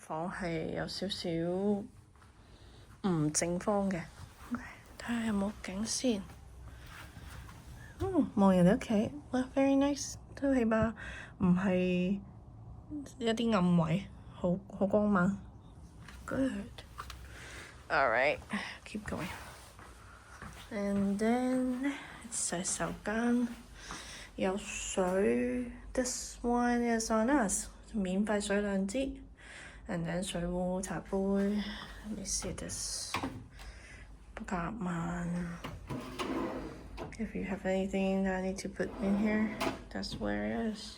房係有少少唔正方嘅，睇下有冇景先。望人哋屋企，哇 very nice， 都起碼唔係一啲暗位，好光猛。Good。Alright, keep going. And then 洗手間有水。This one is on us， 免費水2支。And then 水壺、茶杯。Let me see this。夾萬。If you have anything that I need to put in here, that's where it is.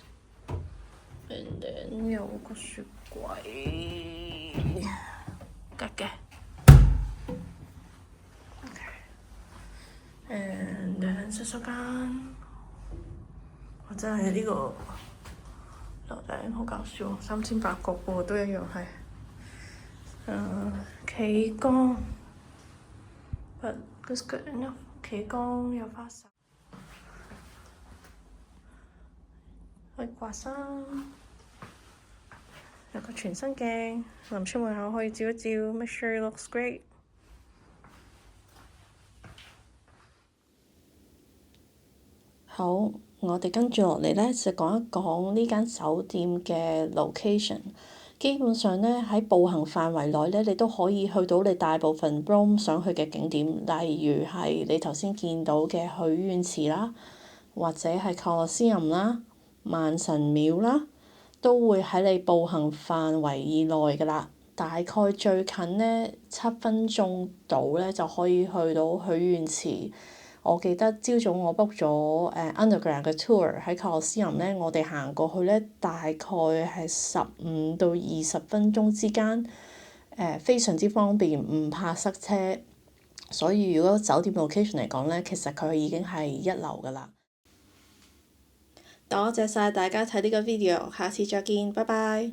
And then 有個雪櫃，格嘅。And then 洗手間，我真係呢個樓頂好搞笑，3800個喎，都一樣係。企缸，but it's good enough。企缸有花灑，可以掛衫，有個全身鏡，臨出門口可以照一照 ，make sure it looks great。好，我哋跟住落嚟呢，就講一講呢間酒店嘅 location。基本上呢，喺步行範圍內呢，你都可以去到你大部分 Rome 想去嘅景點，例如係你頭先見到嘅許願池啦，或者係 Colosseum 啦、萬神廟啦，都會喺你步行範圍以內㗎啦。大概最近呢，7分鐘到呢，就可以去到許願池。我記得朝早我 book 咗underground 嘅 tour 喺 Colosseum 呢，我哋行過去呢，大概係15到20分鐘之間，非常之方便，唔怕塞車。所以如果酒店 location 嚟講呢，其實佢已經係一流㗎啦。多謝晒大家睇呢個 video，下次再見，拜拜。